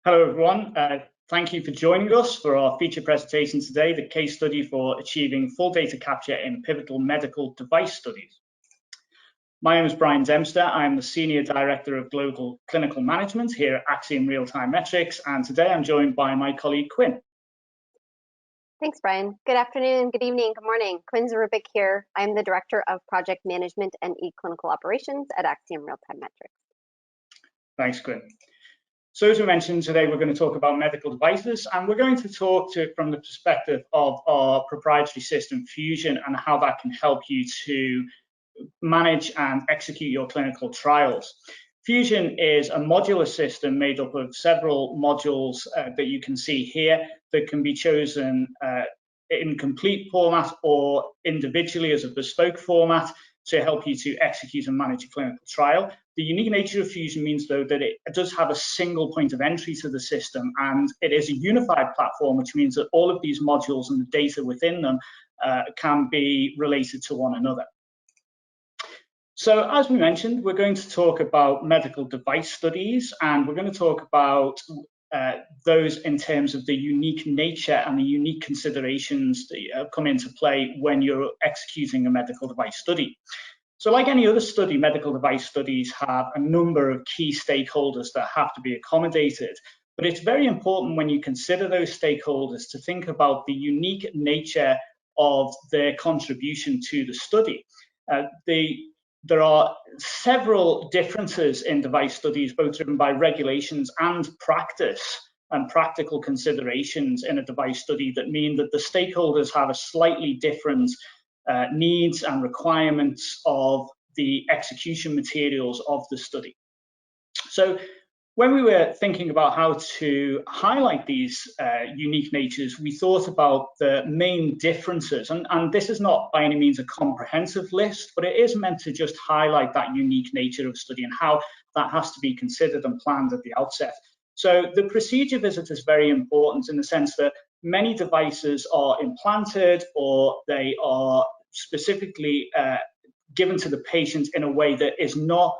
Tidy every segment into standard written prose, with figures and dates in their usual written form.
Hello, everyone. Thank you for joining us for our feature presentation today, the case study for achieving full data capture in pivotal medical device studies. My name is Brian Dempster. I'm the Senior Director of Global Clinical Management here at Axiom Real-Time Metrics, and today I'm joined by my colleague, Quinn. Thanks, Brian. Good afternoon, good evening, good morning. Quinn Zzarubick here. I'm the Director of Project Management and eClinical Operations at Axiom Real-Time Metrics. Thanks, Quinn. So as we mentioned, today we're going to talk about medical devices, and we're going to talk from the perspective of our proprietary system, Fusion, and how that can help you to manage and execute your clinical trials. Fusion is a modular system made up of several modules that you can see here that can be chosen in complete format or individually as a bespoke format to help you to execute and manage a clinical trial. The unique nature of Fusion means, though, that it does have a single point of entry to the system, and it is a unified platform, which means that all of these modules and the data within them can be related to one another. So as we mentioned, we're going to talk about medical device studies, and we're going to talk about those in terms of the unique nature and the unique considerations that come into play when you're executing a medical device study. So like any other study, medical device studies have a number of key stakeholders that have to be accommodated. But it's very important when you consider those stakeholders to think about the unique nature of their contribution to the study. There are several differences in device studies, both driven by regulations and practice and practical considerations in a device study that mean that the stakeholders have a slightly different needs and requirements of the execution materials of the study. So when we were thinking about how to highlight these unique natures, we thought about the main differences. And this is not by any means a comprehensive list, but it is meant to just highlight that unique nature of study and how that has to be considered and planned at the outset. So the procedure visit is very important in the sense that many devices are implanted or they are specifically given to the patient in a way that is not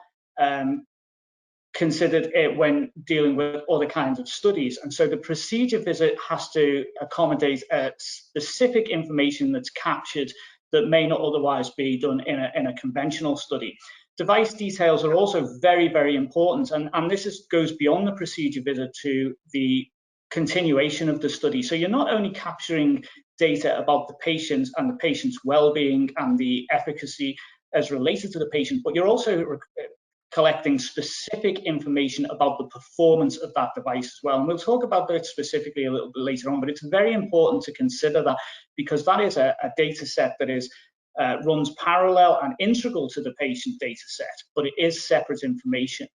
considered it when dealing with other kinds of studies. And so the procedure visit has to accommodate specific information that's captured that may not otherwise be done in a conventional study. Device details are also very, very important, and this goes beyond the procedure visit to the continuation of the study. So you're not only capturing data about the patient and the patient's well-being and the efficacy as related to the patient, but you're also collecting specific information about the performance of that device as well. And we'll talk about that specifically a little bit later on, but it's very important to consider that because that is a data set that is runs parallel and integral to the patient data set, but it is separate information.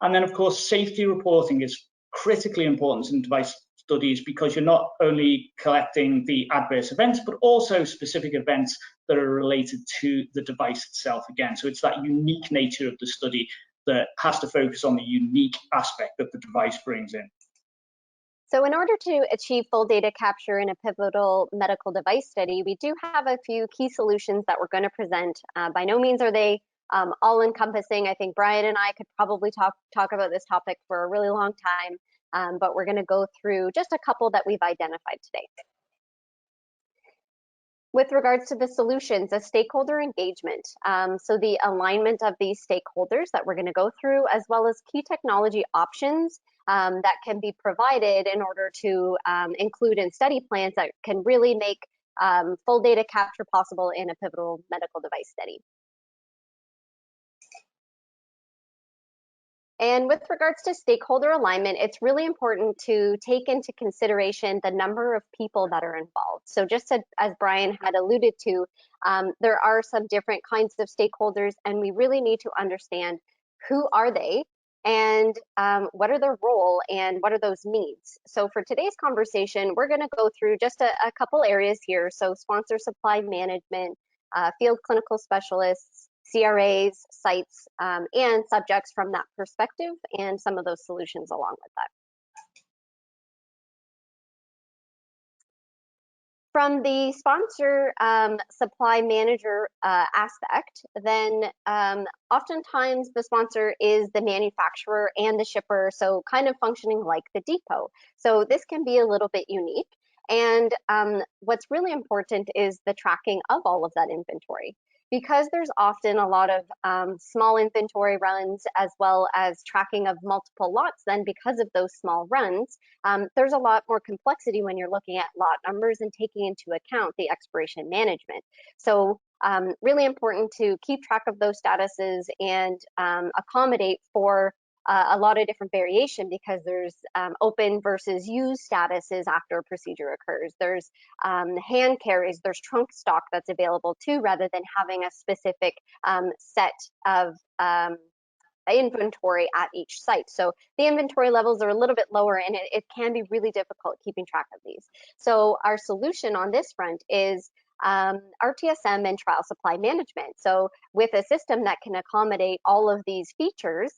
And then, of course, safety reporting is critically important in device studies because you're not only collecting the adverse events, but also specific events that are related to the device itself again. So it's that unique nature of the study that has to focus on the unique aspect that the device brings in. So in order to achieve full data capture in a pivotal medical device study, we do have a few key solutions that we're going to present. By no means are they all-encompassing. I think Brian and I could probably talk about this topic for a really long time, but we're going to go through just a couple that we've identified today. With regards to the solutions, a stakeholder engagement, so the alignment of these stakeholders that we're going to go through, as well as key technology options that can be provided in order to include in study plans that can really make full data capture possible in a pivotal medical device study. And with regards to stakeholder alignment, it's really important to take into consideration the number of people that are involved. So just as Brian had alluded to, there are some different kinds of stakeholders, and we really need to understand who are they and what are their role and what are those needs. So for today's conversation, we're going to go through just a couple areas here. So sponsor supply management, field clinical specialists, CRAs, sites, and subjects from that perspective, and some of those solutions along with that. From the sponsor supply manager aspect, then oftentimes the sponsor is the manufacturer and the shipper, so kind of functioning like the depot. So this can be a little bit unique. And what's really important is the tracking of all of that inventory. Because there's often a lot of small inventory runs as well as tracking of multiple lots, then because of those small runs, there's a lot more complexity when you're looking at lot numbers and taking into account the expiration management. So really important to keep track of those statuses and accommodate for a lot of different variation, because there's open versus used statuses after a procedure occurs. There's hand carries, there's trunk stock that's available too, rather than having a specific set of inventory at each site. So the inventory levels are a little bit lower, and it can be really difficult keeping track of these. So our solution on this front is RTSM and trial supply management. So with a system that can accommodate all of these features,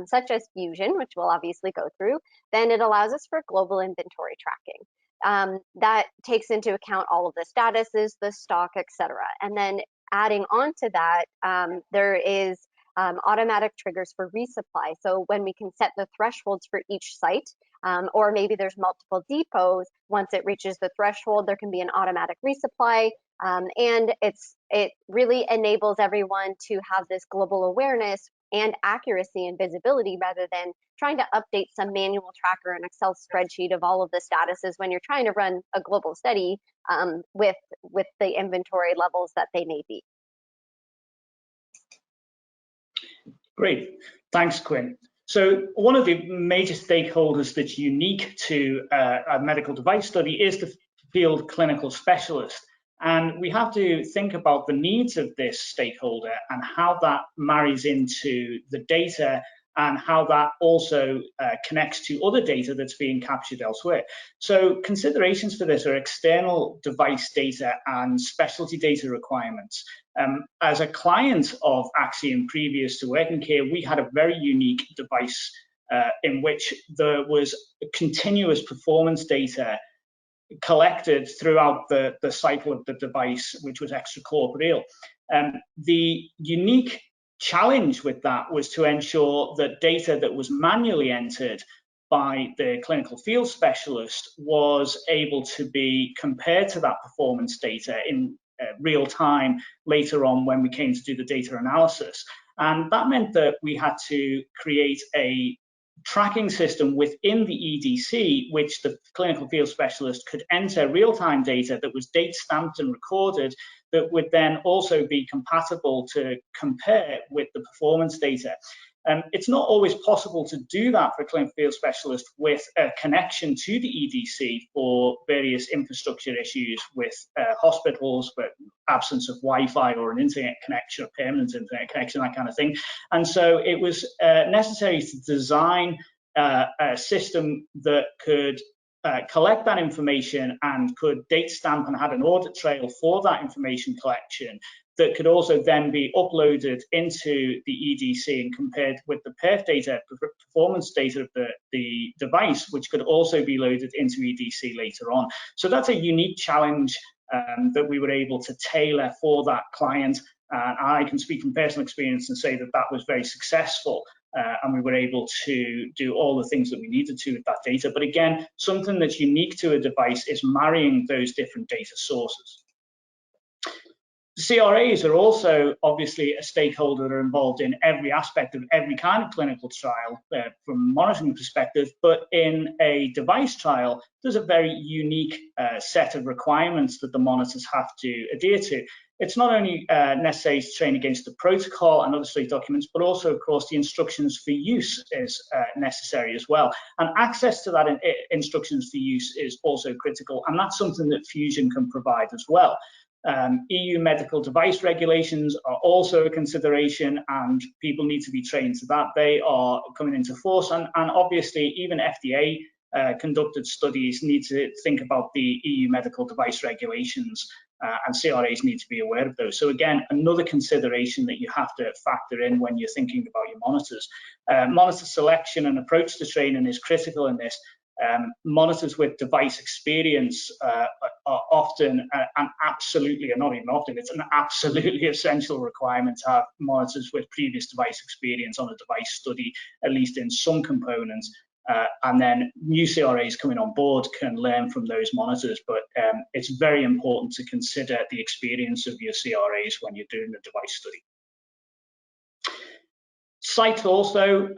such as Fusion, which we'll obviously go through, then it allows us for global inventory tracking. That takes into account all of the statuses, the stock, etc. And then adding on to that, there is automatic triggers for resupply. So when we can set the thresholds for each site, or maybe there's multiple depots, once it reaches the threshold, there can be an automatic resupply. And it really enables everyone to have this global awareness and accuracy and visibility, rather than trying to update some manual tracker and Excel spreadsheet of all of the statuses when you're trying to run a global study with the inventory levels that they may be. Great, thanks, Quinn. So one of the major stakeholders that's unique to a medical device study is the field clinical specialist. And we have to think about the needs of this stakeholder and how that marries into the data, and how that also connects to other data that's being captured elsewhere. So considerations for this are external device data and specialty data requirements. As a client of Axiom previous to working here, we had a very unique device in which there was continuous performance data collected throughout the cycle of the device, which was extracorporeal. The unique challenge with that was to ensure that data that was manually entered by the clinical field specialist was able to be compared to that performance data in real time later on when we came to do the data analysis. And that meant that we had to create a tracking system within the EDC, which the clinical field specialist could enter real-time data that was date stamped and recorded, that would then also be compatible to compare with the performance data. It's not always possible to do that for a clinical field specialist with a connection to the EDC for various infrastructure issues with hospitals, but absence of Wi-Fi or an internet connection, a permanent internet connection, that kind of thing. And so it was necessary to design a system that could collect that information and could date stamp and had an audit trail for that information collection, that could also then be uploaded into the EDC and compared with the perf data, performance data of the device, which could also be loaded into EDC later on. So that's a unique challenge that we were able to tailor for that client. I can speak from personal experience and say that that was very successful. And we were able to do all the things that we needed to with that data. But again, something that's unique to a device is marrying those different data sources. CRAs are also obviously a stakeholder that are involved in every aspect of every kind of clinical trial from a monitoring perspective, but in a device trial, there's a very unique set of requirements that the monitors have to adhere to. It's not only necessary to train against the protocol and other study documents, but also, of course, the instructions for use is necessary as well. And access to that instructions for use is also critical, and that's something that Fusion can provide as well. EU medical device regulations are also a consideration, and people need to be trained to that. They are coming into force, and obviously even FDA conducted studies need to think about the EU medical device regulations, and CRAs need to be aware of those. So again, another consideration that you have to factor in when you're thinking about your monitors. Monitor selection and approach to training is critical in this. Monitors with device experience are often an absolutely, or not even often, it's an absolutely essential requirement to have monitors with previous device experience on a device study, at least in some components. And then new CRAs coming on board can learn from those monitors, but it's very important to consider the experience of your CRAs when you're doing the device study. Sites also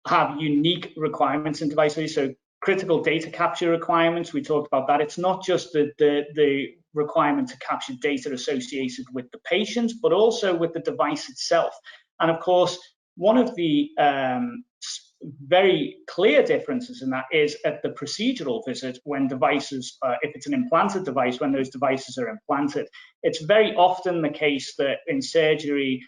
have unique requirements in device studies. So critical data capture requirements, we talked about that. It's not just the requirement to capture data associated with the patient, but also with the device itself. And of course, one of the very clear differences in that is at the procedural visit when devices, if it's an implanted device, when those devices are implanted. It's very often the case that in surgery,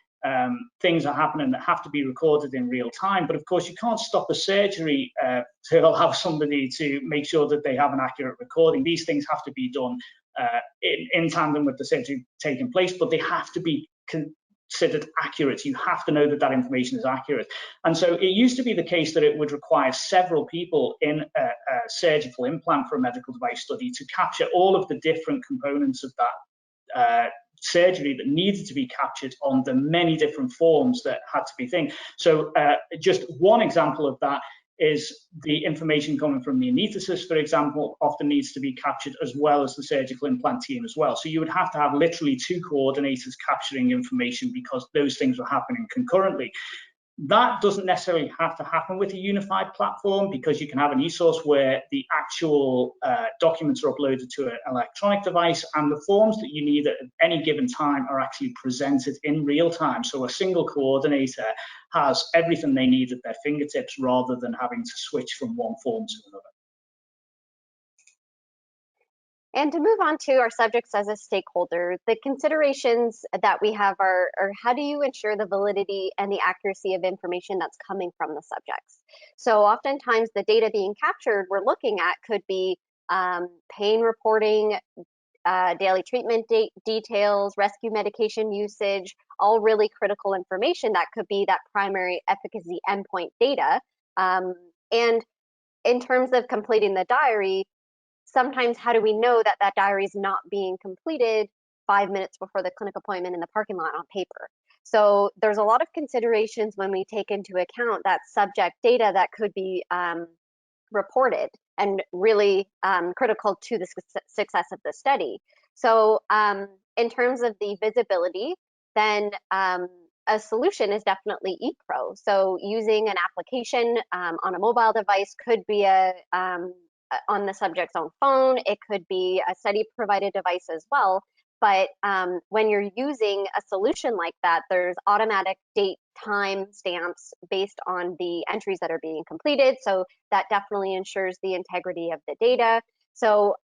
things are happening that have to be recorded in real time. But of course, you can't stop a surgery to allow somebody to make sure that they have an accurate recording. These things have to be done in tandem with the surgery taking place, but they have to be considered accurate. You have to know that that information is accurate. And so it used to be the case that it would require several people in a surgical implant for a medical device study to capture all of the different components of that surgery that needed to be captured on the many different forms that had to be thing. So just one example of that is the information coming from the anesthetist, for example, often needs to be captured as well as the surgical implant team as well. So you would have to have literally two coordinators capturing information because those things were happening concurrently. That doesn't necessarily have to happen with a unified platform, because you can have an e-source where the actual documents are uploaded to an electronic device, and the forms that you need at any given time are actually presented in real time. So a single coordinator has everything they need at their fingertips rather than having to switch from one form to another. And to move on to our subjects as a stakeholder, the considerations that we have are how do you ensure the validity and the accuracy of information that's coming from the subjects? So oftentimes the data being captured we're looking at could be pain reporting, daily treatment details, rescue medication usage, all really critical information that could be that primary efficacy endpoint data. And in terms of completing the diary, sometimes how do we know that that diary is not being completed 5 minutes before the clinic appointment in the parking lot on paper? So there's a lot of considerations when we take into account that subject data that could be reported and really critical to the success of the study. So in terms of the visibility, then a solution is definitely ePro. So using an application on a mobile device could be on the subject's own phone. It could be a study provided device as well. But when you're using a solution like that, there's automatic date time stamps based on the entries that are being completed. So that definitely ensures the integrity of the data. So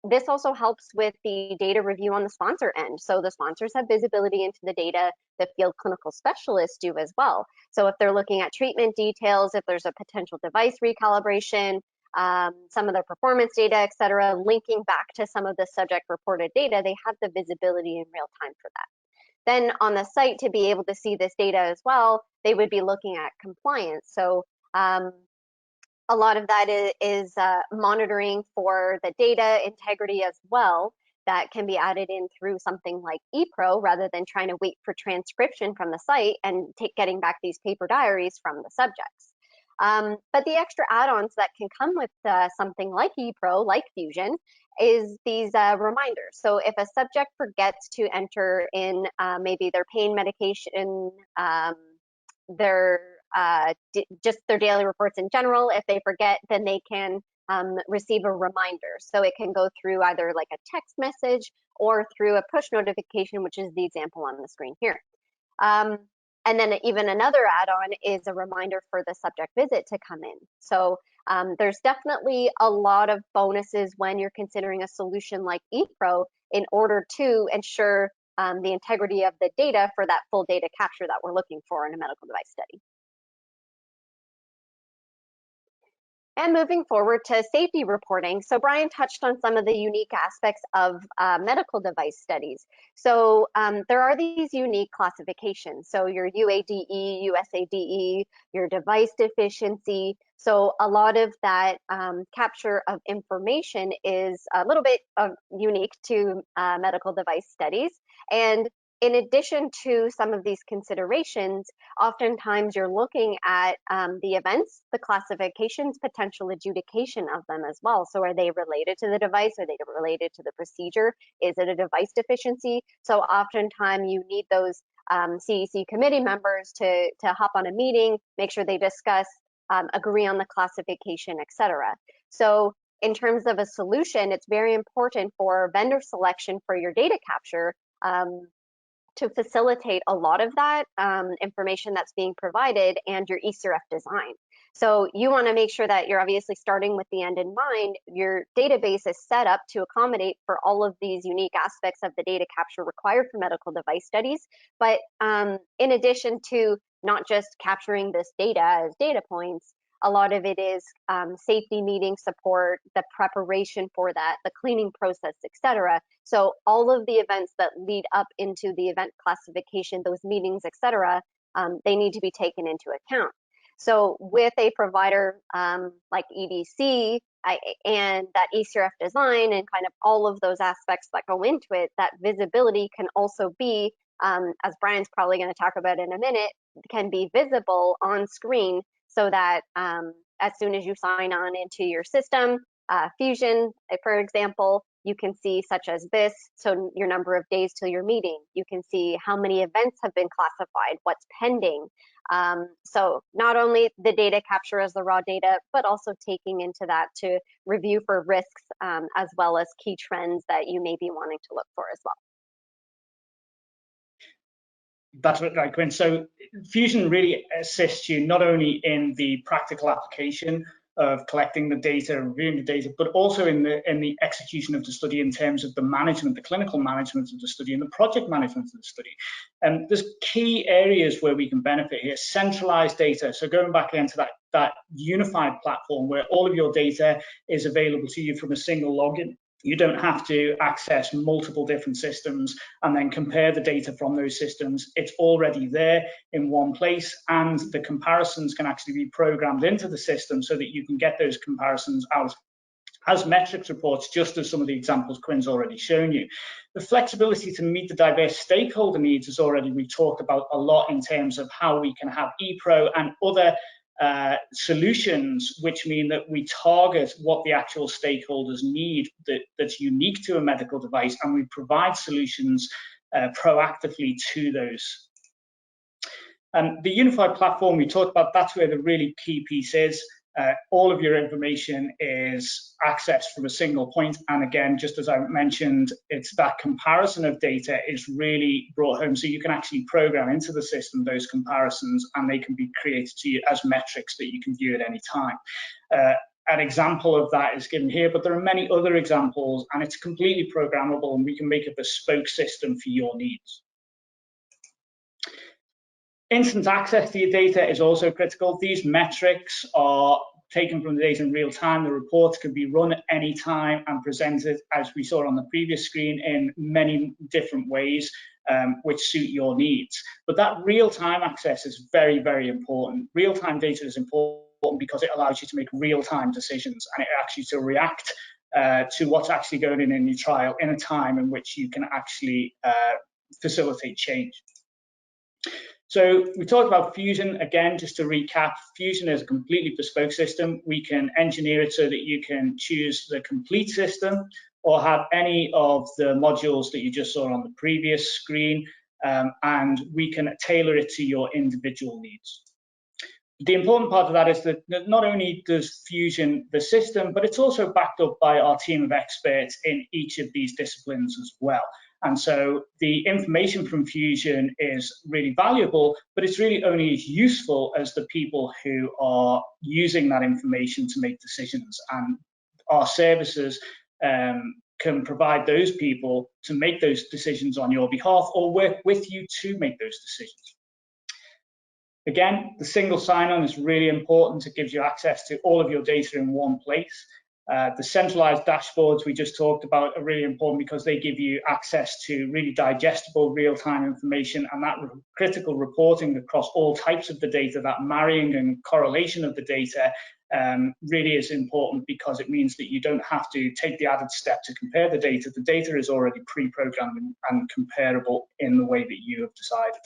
this also helps with the data review on the sponsor end. So the sponsors have visibility into the data, the field clinical specialists do as well. So if they're looking at treatment details, if there's a potential device recalibration, some of their performance data, et cetera, linking back to some of the subject reported data, they have the visibility in real time for that. Then on the site, to be able to see this data as well, they would be looking at compliance. So a lot of that is monitoring for the data integrity as well, that can be added in through something like ePro rather than trying to wait for transcription from the site and getting back these paper diaries from the subjects. But the extra add-ons that can come with something like ePro, like Fusion, is these reminders. So if a subject forgets to enter in maybe their pain medication, just their daily reports in general, if they forget, then they can receive a reminder. So it can go through either like a text message or through a push notification, which is the example on the screen here. And then even another add-on is a reminder for the subject visit to come in. So there's definitely a lot of bonuses when you're considering a solution like ePro in order to ensure the integrity of the data for that full data capture that we're looking for in a medical device study. And moving forward to safety reporting. So Brian touched on some of the unique aspects of medical device studies. So there are these unique classifications. So your UADE, USADE, your device deficiency. So a lot of that capture of information is a little bit unique to medical device studies. And in addition to some of these considerations, oftentimes you're looking at the events, the classifications, potential adjudication of them as well. So are they related to the device? Are they related to the procedure? Is it a device deficiency? So oftentimes you need those CEC committee members to hop on a meeting, make sure they discuss, agree on the classification, etc. So in terms of a solution, it's very important for vendor selection for your data capture to facilitate a lot of that information that's being provided and your eCRF design. So you want to make sure that you're obviously starting with the end in mind. Your database is set up to accommodate for all of these unique aspects of the data capture required for medical device studies. But in addition to not just capturing this data as data points, a lot of it is safety meeting support, the preparation for that, the cleaning process, etc. So all of the events that lead up into the event classification, those meetings, etc., they need to be taken into account. So with a provider like EDC and that eCRF design and kind of all of those aspects that go into it, that visibility can also be, as Brian's probably going to talk about in a minute, can be visible on screen so that as soon as you sign on into your system, Fusion, for example, you can see such as this, so your number of days till your meeting. You can see how many events have been classified, what's pending. So not only the data capture as the raw data, but also taking into that to review for risks as well as key trends that you may be wanting to look for as well. That's right, Quinn. So Fusion really assists you not only in the practical application of collecting the data, reviewing the data, but also in the execution of the study in terms of the management, the clinical management of the study and the project management of the study. And there's key areas where we can benefit here. Centralized data. So going back into that unified platform where all of your data is available to you from a single login. You don't have to access multiple different systems and then compare the data from those systems. It's already there in one place, and the comparisons can actually be programmed into the system so that you can get those comparisons out as metrics reports, just as some of the examples Quinn's already shown you. The flexibility to meet the diverse stakeholder needs is already, we talked about a lot in terms of how we can have ePro and other solutions, which mean that we target what the actual stakeholders need that's unique to a medical device, and we provide solutions proactively to those. The unified platform we talked about, that's where the really key piece is. All of your information is accessed from a single point. And again, just as I mentioned, it's that comparison of data is really brought home. So you can actually program into the system those comparisons, and they can be created to you as metrics that you can view at any time. An example of that is given here, but there are many other examples, and it's completely programmable, and we can make a bespoke system for your needs. Instant access to your data is also critical. These metrics are taken from the data in real time. The reports can be run at any time and presented, as we saw on the previous screen, in many different ways, which suit your needs. But that real-time access is very, very important. Real-time data is important because it allows you to make real-time decisions, and it actually to react to what's actually going on in your trial in a time in which you can actually facilitate change. So we talked about Fusion. Again, just to recap, Fusion is a completely bespoke system. We can engineer it so that you can choose the complete system or have any of the modules that you just saw on the previous screen, and we can tailor it to your individual needs. The important part of that is that not only does Fusion the system, but it's also backed up by our team of experts in each of these disciplines as well. And so the information from Fusion is really valuable, but it's really only as useful as the people who are using that information to make decisions. And our services can provide those people to make those decisions on your behalf or work with you to make those decisions. Again, the single sign-on is really important. It gives you access to all of your data in one place. The centralized dashboards we just talked about are really important because they give you access to really digestible real-time information, and that critical reporting across all types of the data, that marrying and correlation of the data really is important, because it means that you don't have to take the added step to compare the data. The data is already pre-programmed and comparable in the way that you have decided.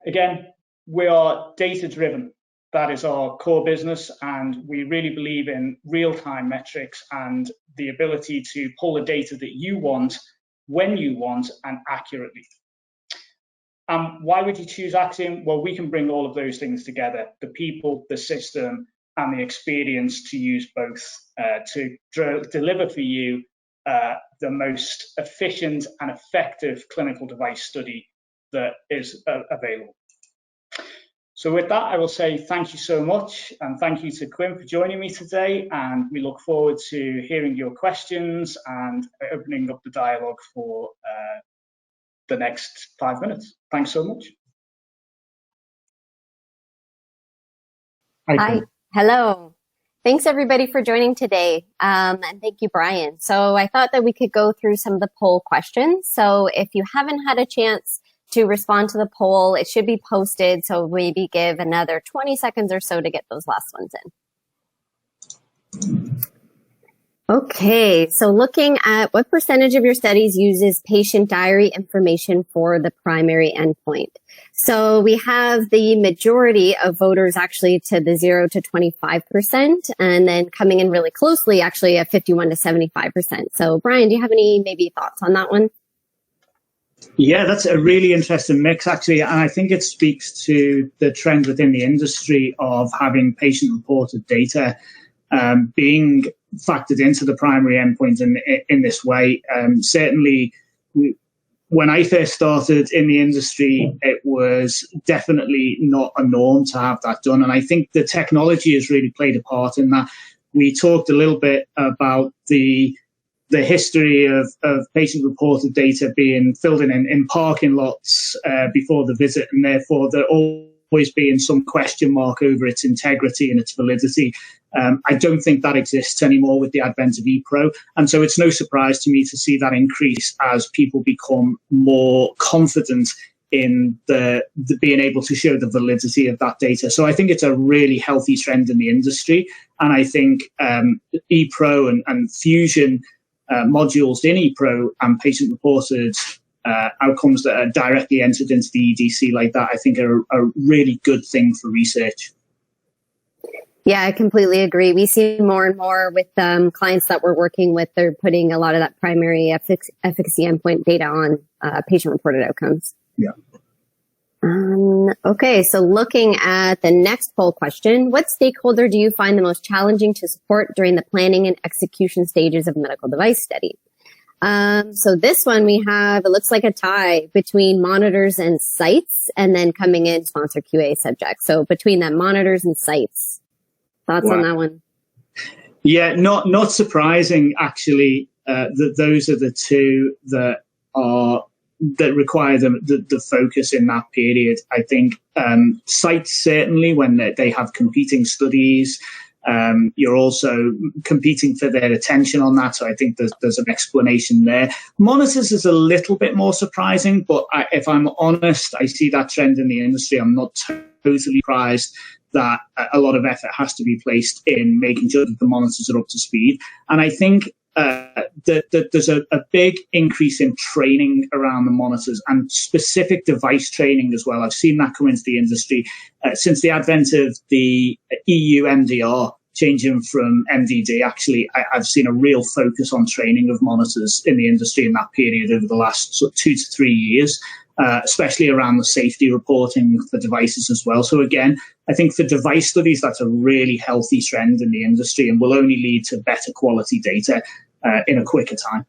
Again, we are data-driven. That is our core business, and we really believe in real-time metrics and the ability to pull the data that you want, when you want, and accurately. Why would you choose Axiom? Well, we can bring all of those things together: the people, the system, and the experience to use both to deliver for you the most efficient and effective clinical device study that is available. So with that, I will say thank you so much, and thank you to Quinn for joining me today, and we look forward to hearing your questions and opening up the dialogue for the next 5 minutes. Thanks so much. Hi. Hello. Thanks everybody for joining today, and thank you, Brian. So I thought that we could go through some of the poll questions. So if you haven't had a chance to respond to the poll, it should be posted, so maybe give another 20 seconds or so to get those last ones in. Okay, so looking at what percentage of your studies uses patient diary information for the primary endpoint. So we have the majority of voters actually to the 0 to 25%, and then coming in really closely actually at 51 to 75%. So Brian, do you have any maybe thoughts on that one? Yeah, that's a really interesting mix, actually. And I think it speaks to the trend within the industry of having patient-reported data being factored into the primary endpoint in this way. Certainly, when I first started in the industry, it was definitely not a norm to have that done. And I think the technology has really played a part in that. We talked a little bit about the history of patient-reported data being filled in parking lots before the visit, and therefore there always being some question mark over its integrity and its validity. I don't think that exists anymore with the advent of ePro, and so it's no surprise to me to see that increase as people become more confident in the being able to show the validity of that data. So I think it's a really healthy trend in the industry, and I think ePro and Fusion modules in ePro and patient-reported outcomes that are directly entered into the EDC like that, I think are a really good thing for research. Yeah, I completely agree. We see more and more with clients that we're working with, they're putting a lot of that primary efficacy endpoint data on patient-reported outcomes. Yeah. Okay, so looking at the next poll question, what stakeholder do you find the most challenging to support during the planning and execution stages of a medical device study? So this one we have, it looks like a tie between monitors and sites, and then coming in sponsor QA subjects. So between that, monitors and sites. Thoughts on that one? Yeah, not surprising, actually, that those are the two that require the focus in that period. I think sites, certainly when they have competing studies, you're also competing for their attention on that. So I think there's an explanation there. Monitors is a little bit more surprising, but if I'm honest, I see that trend in the industry. I'm not totally surprised that a lot of effort has to be placed in making sure that the monitors are up to speed. And I think that there's a big increase in training around the monitors and specific device training as well. I've seen that come into the industry since the advent of the EU MDR changing from MDD. Actually, I've seen a real focus on training of monitors in the industry in that period over the last 2 to 3 years, especially around the safety reporting for devices as well. So again, I think for device studies, that's a really healthy trend in the industry and will only lead to better quality data in a quicker time.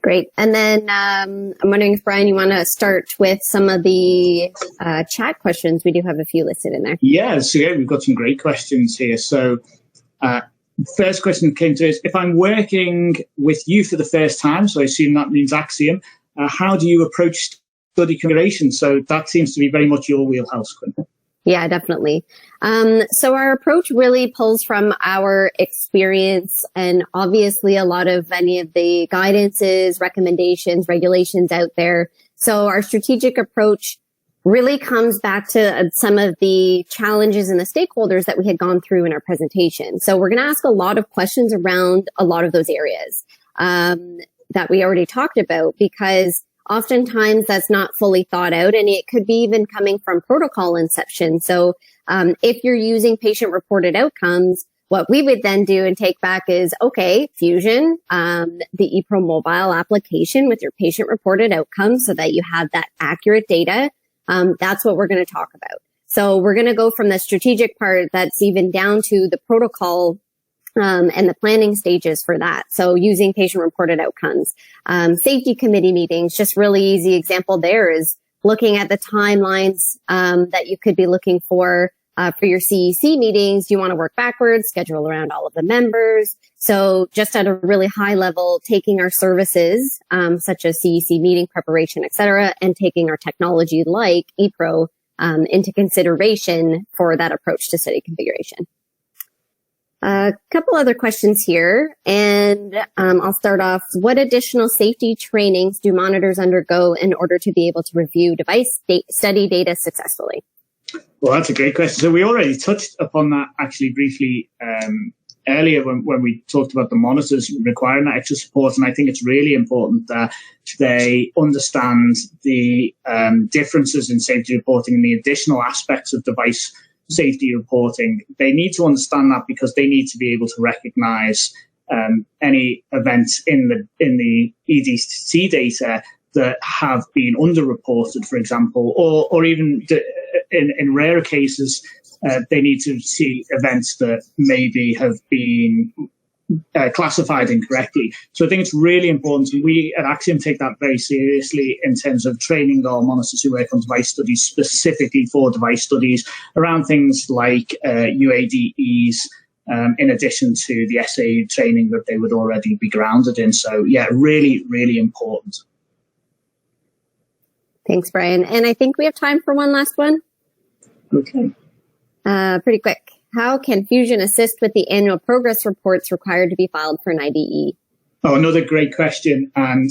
Great. And then I'm wondering if, Brian, you want to start with some of the chat questions. We do have a few listed in there. Yeah, so we've got some great questions here. So first question came to us: if I'm working with you for the first time, so I assume that means Axiom, how do you approach study configuration. So that seems to be very much your wheelhouse, Quinn. Yeah, definitely. So our approach really pulls from our experience, and obviously a lot of any of the guidances, recommendations, regulations out there. So our strategic approach really comes back to some of the challenges and the stakeholders that we had gone through in our presentation. So we're going to ask a lot of questions around a lot of those areas that we already talked about, because oftentimes that's not fully thought out, and it could be even coming from protocol inception. So if you're using patient-reported outcomes, what we would then do and take back is, okay, Fusion, the ePro mobile application with your patient-reported outcomes so that you have that accurate data. That's what we're going to talk about. So we're going to go from the strategic part that's even down to the protocol and the planning stages for that. So using patient-reported outcomes, safety committee meetings, just really easy example there is looking at the timelines that you could be looking for your CEC meetings. You want to work backwards, schedule around all of the members. So just at a really high level, taking our services, such as CEC meeting preparation, et cetera, and taking our technology like ePro into consideration for that approach to study configuration. A couple other questions here, and I'll start off. What additional safety trainings do monitors undergo in order to be able to review device study data successfully? Well, that's a great question. So we already touched upon that actually briefly earlier when we talked about the monitors requiring that extra support. And I think it's really important that they understand the differences in safety reporting and the additional aspects of device safety reporting. They need to understand that because they need to be able to recognize any events in the EDC data that have been underreported, for example, or even in rarer cases, they need to see events that maybe have been classified incorrectly. So I think it's really important. We at Axiom take that very seriously in terms of training our monitors who work on device studies, specifically for device studies, around things like UADEs, in addition to the SAE training that they would already be grounded in. So yeah, really, really important. Thanks, Brian. And I think we have time for one last one. Okay. Pretty quick. How can Fusion assist with the annual progress reports required to be filed for an IDE? Oh, another great question. And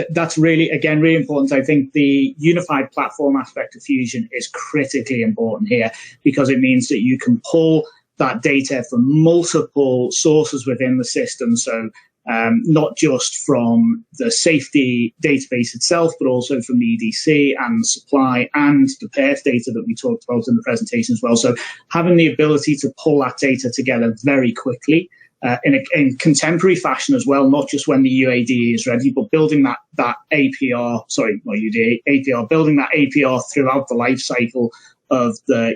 that's really, again, really important. I think the unified platform aspect of Fusion is critically important here because it means that you can pull that data from multiple sources within the system. So not just from the safety database itself, but also from the EDC and the supply and the perf data that we talked about in the presentation as well. So having the ability to pull that data together very quickly in contemporary fashion as well, not just when the UAD is ready, but building that APR, building that APR throughout the life cycle of the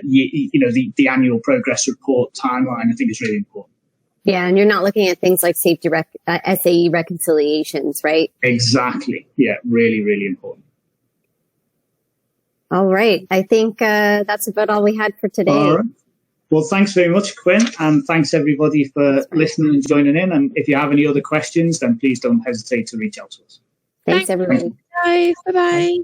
annual progress report timeline, I think is really important. Yeah, and you're not looking at things like safety SAE reconciliations, right? Exactly. Yeah, really, really important. All right. I think that's about all we had for today. All right. Well, thanks very much, Quinn, and thanks everybody for listening and joining in. And if you have any other questions, then please don't hesitate to reach out to us. Thanks everybody. Bye. Bye-bye.